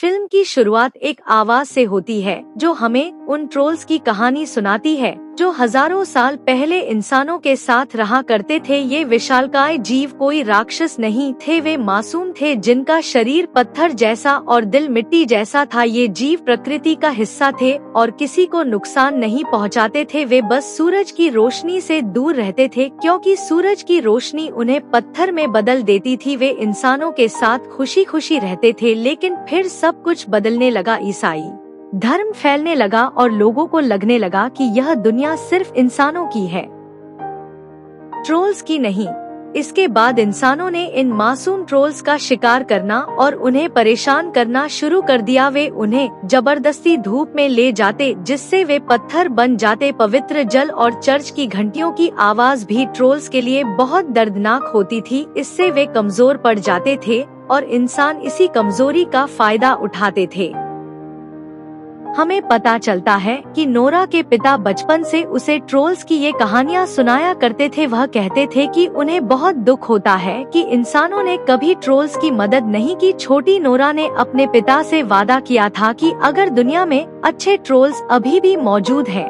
Film की शुरुआत एक आवाज से होती है जो हमें उन ट्रोल्स की कहानी सुनाती है जो हजारों साल पहले इंसानों के साथ रहा करते थे। ये विशालकाय जीव कोई राक्षस नहीं थे, वे मासूम थे जिनका शरीर पत्थर जैसा और दिल मिट्टी जैसा था। ये जीव प्रकृति का हिस्सा थे और किसी को नुकसान नहीं पहुंचाते थे। वे बस सूरज की रोशनी से दूर रहते थे क्योंकि सूरज की रोशनी उन्हें पत्थर में बदल देती थी। वे इंसानों के साथ खुशी खुशी रहते थे, लेकिन फिर सब कुछ बदलने लगा। ईसाई धर्म फैलने लगा और लोगों को लगने लगा कि यह दुनिया सिर्फ इंसानों की है, ट्रोल्स की नहीं। इसके बाद इंसानों ने इन मासूम ट्रोल्स का शिकार करना और उन्हें परेशान करना शुरू कर दिया। वे उन्हें जबरदस्ती धूप में ले जाते जिससे वे पत्थर बन जाते। पवित्र जल और चर्च की घंटियों की आवाज भी ट्रोल्स के लिए बहुत दर्दनाक होती थी। इससे वे कमजोर पड़ जाते थे और इंसान इसी कमजोरी का फायदा उठाते थे। हमें पता चलता है कि नोरा के पिता बचपन से उसे ट्रोल्स की ये कहानियाँ सुनाया करते थे। वह कहते थे कि उन्हें बहुत दुख होता है कि इंसानों ने कभी ट्रोल्स की मदद नहीं की। छोटी नोरा ने अपने पिता से वादा किया था कि अगर दुनिया में अच्छे ट्रोल्स अभी भी मौजूद हैं,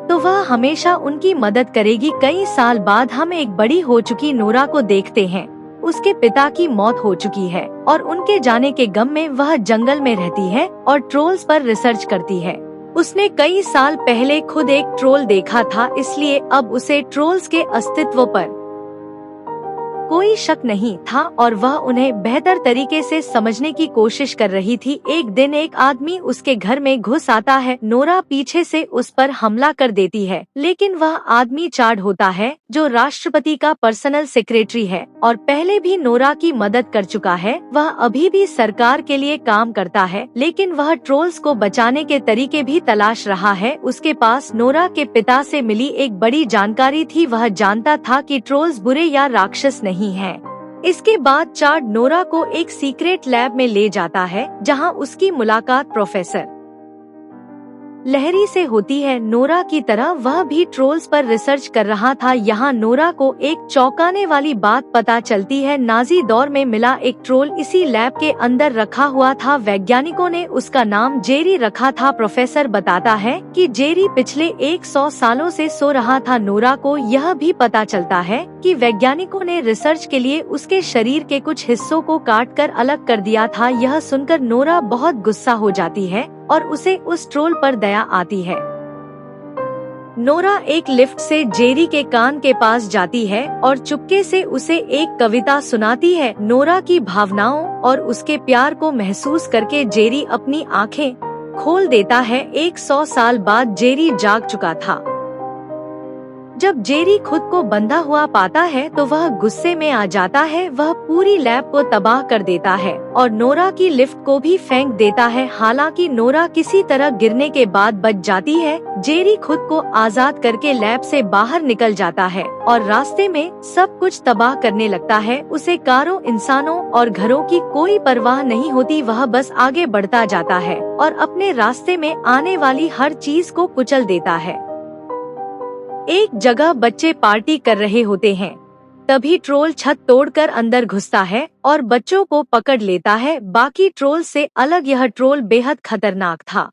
तो वह हमेशा उनकी मदद करेगी। कई साल बाद हम एक बड़ी हो चुकी नोरा को देखते हैं। उसके पिता की मौत हो चुकी है और उनके जाने के गम में वह जंगल में रहती है और ट्रोल्स पर रिसर्च करती है। उसने कई साल पहले खुद एक ट्रोल देखा था, इसलिए अब उसे ट्रोल्स के अस्तित्व पर कोई शक नहीं था और वह उन्हें बेहतर तरीके से समझने की कोशिश कर रही थी। एक दिन एक आदमी उसके घर में घुस आता है। नोरा पीछे से उस पर हमला कर देती है, लेकिन वह आदमी चार्ड होता है जो राष्ट्रपति का पर्सनल सेक्रेटरी है और पहले भी नोरा की मदद कर चुका है। वह अभी भी सरकार के लिए काम करता है, लेकिन वह ट्रोल्स को बचाने के तरीके भी तलाश रहा है। उसके पास नोरा के पिता से मिली एक बड़ी जानकारी थी। वह जानता था कि ट्रोल्स बुरे या राक्षस नहीं है। इसके बाद चार्ड नोरा को एक सीक्रेट लैब में ले जाता है जहां उसकी मुलाकात प्रोफेसर लहरी से होती है। नोरा की तरह वह भी ट्रोल्स पर रिसर्च कर रहा था। यहाँ नोरा को एक चौंकाने वाली बात पता चलती है। नाजी दौर में मिला एक ट्रोल इसी लैब के अंदर रखा हुआ था। वैज्ञानिकों ने उसका नाम जेरी रखा था। प्रोफेसर बताता है कि जेरी पिछले 100 सालों से सो रहा था। नोरा को यह भी पता चलता है कि वैज्ञानिकों ने रिसर्च के लिए उसके शरीर के कुछ हिस्सों को काट कर अलग कर दिया था। यह सुनकर नोरा बहुत गुस्सा हो जाती है और उसे उस ट्रोल पर दया आती है। नोरा एक लिफ्ट से जेरी के कान के पास जाती है और चुपके से उसे एक कविता सुनाती है। नोरा की भावनाओं और उसके प्यार को महसूस करके जेरी अपनी आंखें खोल देता है। 100 साल बाद जेरी जाग चुका था। जब जेरी खुद को बंधा हुआ पाता है तो वह गुस्से में आ जाता है। वह पूरी लैब को तबाह कर देता है और नोरा की लिफ्ट को भी फेंक देता है। हालांकि नोरा किसी तरह गिरने के बाद बच जाती है। जेरी खुद को आजाद करके लैब से बाहर निकल जाता है और रास्ते में सब कुछ तबाह करने लगता है। उसे कारों, इंसानों और घरों की कोई परवाह नहीं होती। वह बस आगे बढ़ता जाता है और अपने रास्ते में आने वाली हर चीज को कुचल देता है। एक जगह बच्चे पार्टी कर रहे होते हैं, तभी ट्रोल छत तोड़कर अंदर घुसता है और बच्चों को पकड़ लेता है। बाकी ट्रोल से अलग यह ट्रोल बेहद खतरनाक था।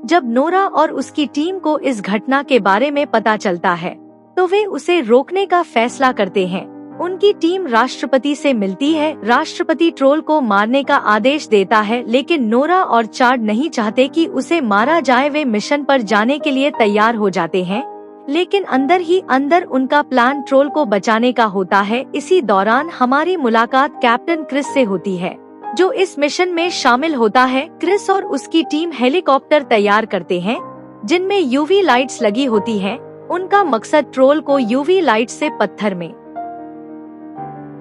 जब नोरा और उसकी टीम को इस घटना के बारे में पता चलता है तो वे उसे रोकने का फैसला करते हैं। उनकी टीम राष्ट्रपति से मिलती है। राष्ट्रपति ट्रोल को मारने का आदेश देता है, लेकिन नोरा और चार्ड नहीं चाहते कि उसे मारा जाए। वे मिशन पर जाने के लिए तैयार हो जाते हैं, लेकिन अंदर ही अंदर उनका प्लान ट्रोल को बचाने का होता है। इसी दौरान हमारी मुलाकात कैप्टन क्रिस से होती है, जो इस मिशन में शामिल होता है। क्रिस और उसकी टीम हेलीकॉप्टर तैयार करते हैं जिनमें यूवी लाइट्स लगी होती हैं। उनका मकसद ट्रोल को यूवी लाइट से पत्थर में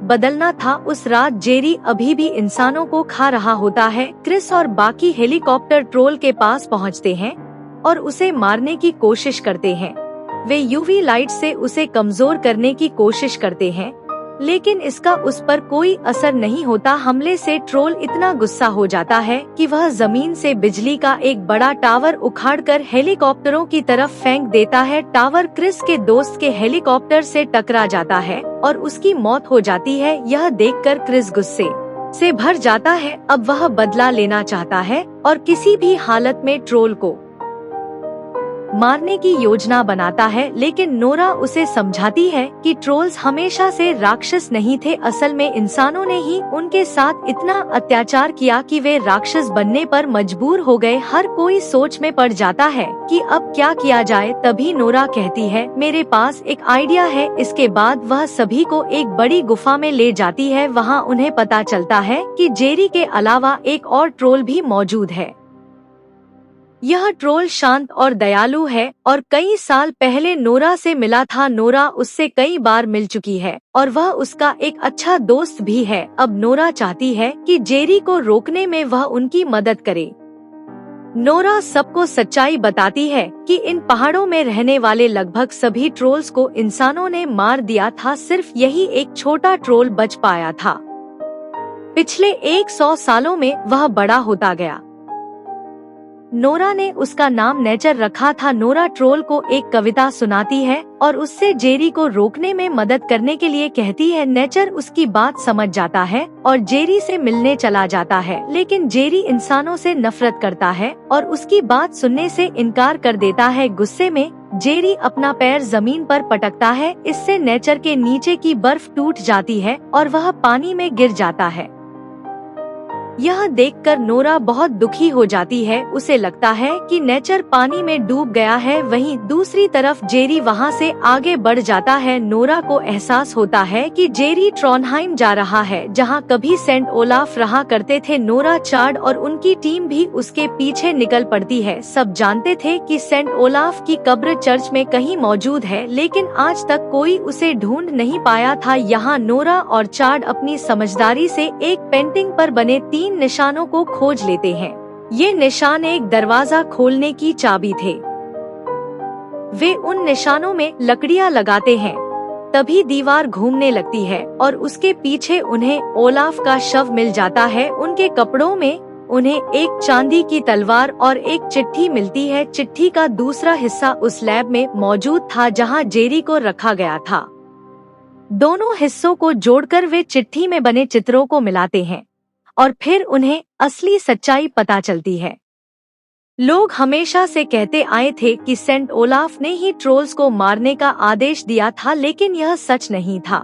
बदलना था। उस रात जेरी अभी भी इंसानों को खा रहा होता है। क्रिस और बाकी हेलीकॉप्टर ट्रोल के पास पहुंचते हैं और उसे मारने की कोशिश करते हैं। वे यूवी लाइट से उसे कमजोर करने की कोशिश करते हैं, लेकिन इसका उस पर कोई असर नहीं होता। हमले से ट्रोल इतना गुस्सा हो जाता है कि वह जमीन से बिजली का एक बड़ा टावर उखाड़कर हेलीकॉप्टरों की तरफ फेंक देता है। टावर क्रिस के दोस्त के हेलीकॉप्टर से टकरा जाता है और उसकी मौत हो जाती है। यह देखकर क्रिस गुस्से से भर जाता है। अब वह बदला लेना चाहता है और किसी भी हालत में ट्रोल को मारने की योजना बनाता है, लेकिन नोरा उसे समझाती है कि ट्रोल्स हमेशा से राक्षस नहीं थे, असल में इंसानों ने ही उनके साथ इतना अत्याचार किया कि वे राक्षस बनने पर मजबूर हो गए। हर कोई सोच में पड़ जाता है कि अब क्या किया जाए। तभी नोरा कहती है, मेरे पास एक आइडिया है। इसके बाद वह सभी को एक बड़ी गुफा में ले जाती है। वहाँ उन्हें पता चलता है कि जेरी के अलावा एक और ट्रोल भी मौजूद है। यह ट्रोल शांत और दयालु है और कई साल पहले नोरा से मिला था। नोरा उससे कई बार मिल चुकी है और वह उसका एक अच्छा दोस्त भी है। अब नोरा चाहती है कि जेरी को रोकने में वह उनकी मदद करे। नोरा सबको सच्चाई बताती है कि इन पहाड़ों में रहने वाले लगभग सभी ट्रोल्स को इंसानों ने मार दिया था, सिर्फ यही एक छोटा ट्रोल बच पाया था। पिछले 100 सालों में वह बड़ा होता गया। नोरा ने उसका नाम नेचर रखा था। नोरा ट्रोल को एक कविता सुनाती है और उससे जेरी को रोकने में मदद करने के लिए कहती है। नेचर उसकी बात समझ जाता है और जेरी से मिलने चला जाता है, लेकिन जेरी इंसानों से नफरत करता है और उसकी बात सुनने से इनकार कर देता है। गुस्से में जेरी अपना पैर जमीन पर पटकता है, इससे नेचर के नीचे की बर्फ टूट जाती है और वह पानी में गिर जाता है। यह देखकर नोरा बहुत दुखी हो जाती है। उसे लगता है कि नेचर पानी में डूब गया है। वहीं दूसरी तरफ जेरी वहां से आगे बढ़ जाता है। नोरा को एहसास होता है कि जेरी ट्रॉनहाइम जा रहा है, जहां कभी सेंट ओलाफ रहा करते थे। नोरा, चार्ड और उनकी टीम भी उसके पीछे निकल पड़ती है। सब जानते थे कि सेंट ओलाफ की कब्र चर्च में कहीं मौजूद है, लेकिन आज तक कोई उसे ढूंढ नहीं पाया था। यहाँ नोरा और चार्ड अपनी समझदारी से एक पेंटिंग पर बने 3 निशानों को खोज लेते हैं। ये निशान एक दरवाजा खोलने की चाबी थे। वे उन निशानों में लकड़ियां लगाते हैं। तभी दीवार घूमने लगती है और उसके पीछे उन्हें ओलाफ का शव मिल जाता है। उनके कपड़ों में उन्हें एक चांदी की तलवार और एक चिट्ठी मिलती है। चिट्ठी का दूसरा हिस्सा उस लैब में मौजूद था जहां जेरी को रखा गया था। दोनों हिस्सों को जोड़कर वे चिट्ठी में बने चित्रों को मिलाते हैं और फिर उन्हें असली सच्चाई पता चलती है। लोग हमेशा से कहते आए थे कि सेंट ओलाफ ने ही ट्रोल्स को मारने का आदेश दिया था, लेकिन यह सच नहीं था।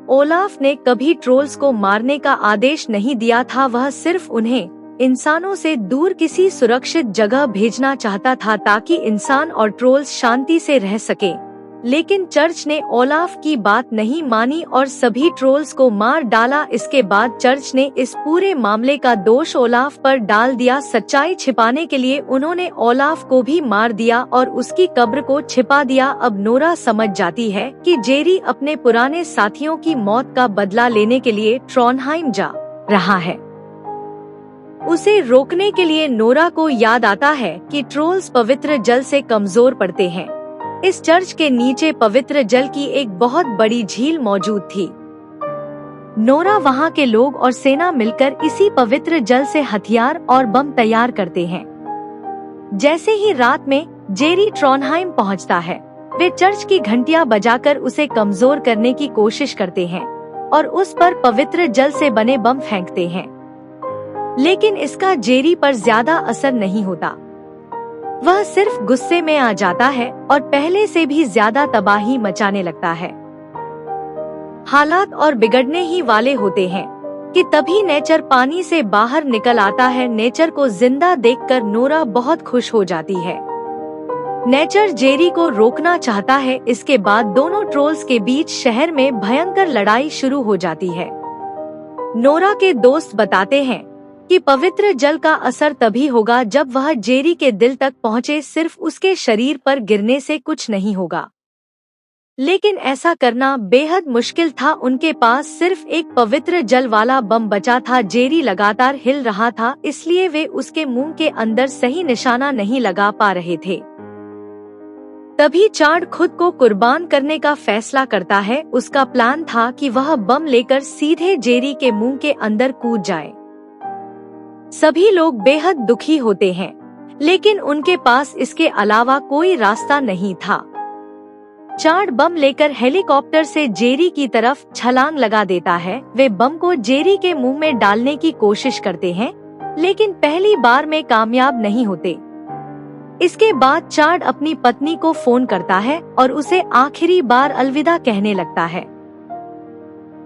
ओलाफ ने कभी ट्रोल्स को मारने का आदेश नहीं दिया था। वह सिर्फ उन्हें इंसानों से दूर किसी सुरक्षित जगह भेजना चाहता था ताकि इंसान और ट्रोल्स शांति से रह सके। लेकिन चर्च ने ओलाफ की बात नहीं मानी और सभी ट्रोल्स को मार डाला। इसके बाद चर्च ने इस पूरे मामले का दोष ओलाफ पर डाल दिया। सच्चाई छिपाने के लिए उन्होंने ओलाफ को भी मार दिया और उसकी कब्र को छिपा दिया। अब नोरा समझ जाती है कि जेरी अपने पुराने साथियों की मौत का बदला लेने के लिए ट्रॉनहाइम जा रहा है। उसे रोकने के लिए नोरा को याद आता है कि ट्रोल्स पवित्र जल से कमजोर पड़ते हैं। इस चर्च के नीचे पवित्र जल की एक बहुत बड़ी झील मौजूद थी। नोरा, वहाँ के लोग और सेना मिलकर इसी पवित्र जल से हथियार और बम तैयार करते हैं। जैसे ही रात में जेरी ट्रॉनहाइम पहुँचता है, वे चर्च की घंटियां बजाकर उसे कमजोर करने की कोशिश करते हैं और उस पर पवित्र जल से बने बम फेंकते हैं, लेकिन इसका जेरी पर ज्यादा असर नहीं होता। वह सिर्फ गुस्से में आ जाता है और पहले से भी ज्यादा तबाही मचाने लगता है। हालात और बिगड़ने ही वाले होते हैं कि तभी नेचर पानी से बाहर निकल आता है। नेचर को जिंदा देखकर नोरा बहुत खुश हो जाती है। नेचर जेरी को रोकना चाहता है। इसके बाद दोनों ट्रोल्स के बीच शहर में भयंकर लड़ाई शुरू हो जाती है। नोरा के दोस्त बताते हैं कि पवित्र जल का असर तभी होगा जब वह जेरी के दिल तक पहुँचे, सिर्फ उसके शरीर पर गिरने से कुछ नहीं होगा। लेकिन ऐसा करना बेहद मुश्किल था। उनके पास सिर्फ एक पवित्र जल वाला बम बचा था। जेरी लगातार हिल रहा था, इसलिए वे उसके मुंह के अंदर सही निशाना नहीं लगा पा रहे थे। तभी चार्ड खुद को कुर्बान करने का फैसला करता है। उसका प्लान था कि वह बम लेकर सीधे जेरी के मुंह के अंदर कूद जाए। सभी लोग बेहद दुखी होते हैं, लेकिन उनके पास इसके अलावा कोई रास्ता नहीं था। चार्ड बम लेकर हेलीकॉप्टर से जेरी की तरफ छलांग लगा देता है। वे बम को जेरी के मुंह में डालने की कोशिश करते हैं, लेकिन पहली बार में कामयाब नहीं होते। इसके बाद चार्ड अपनी पत्नी को फोन करता है और उसे आखिरी बार अलविदा कहने लगता है।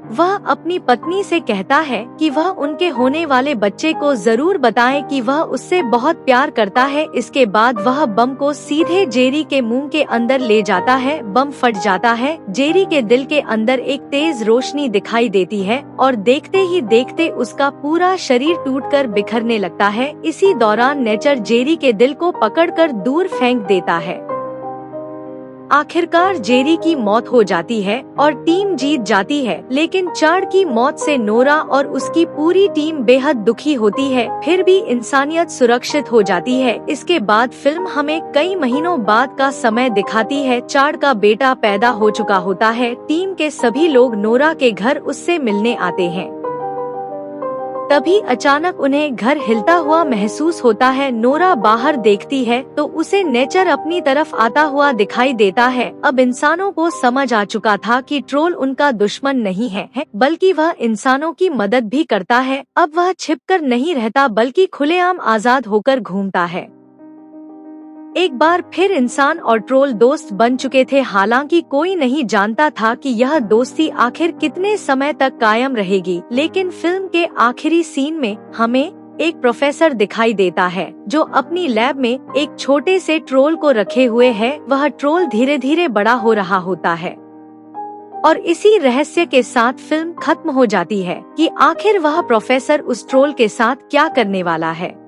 वह अपनी पत्नी से कहता है कि वह उनके होने वाले बच्चे को जरूर बताए कि वह उससे बहुत प्यार करता है। इसके बाद वह बम को सीधे जेरी के मुंह के अंदर ले जाता है। बम फट जाता है। जेरी के दिल के अंदर एक तेज रोशनी दिखाई देती है और देखते ही देखते उसका पूरा शरीर टूटकर बिखरने लगता है। इसी दौरान नेचर जेरी के दिल को पकड़कर दूर फेंक देता है। आखिरकार जेरी की मौत हो जाती है और टीम जीत जाती है, लेकिन चार्ड की मौत से नोरा और उसकी पूरी टीम बेहद दुखी होती है। फिर भी इंसानियत सुरक्षित हो जाती है। इसके बाद फिल्म हमें कई महीनों बाद का समय दिखाती है। चार्ड का बेटा पैदा हो चुका होता है। टीम के सभी लोग नोरा के घर उससे मिलने आते हैं। तभी अचानक उन्हें घर हिलता हुआ महसूस होता है। नोरा बाहर देखती है तो उसे नेचर अपनी तरफ आता हुआ दिखाई देता है। अब इंसानों को समझ आ चुका था कि ट्रोल उनका दुश्मन नहीं है, बल्कि वह इंसानों की मदद भी करता है। अब वह छिपकर नहीं रहता, बल्कि खुलेआम आजाद होकर घूमता है। एक बार फिर इंसान और ट्रोल दोस्त बन चुके थे। हालांकि कोई नहीं जानता था कि यह दोस्ती आखिर कितने समय तक कायम रहेगी। लेकिन फिल्म के आखिरी सीन में हमें एक प्रोफेसर दिखाई देता है जो अपनी लैब में एक छोटे से ट्रोल को रखे हुए है। वह ट्रोल धीरे धीरे बड़ा हो रहा होता है और इसी रहस्य के साथ फिल्म खत्म हो जाती है कि आखिर वह प्रोफेसर उस ट्रोल के साथ क्या करने वाला है।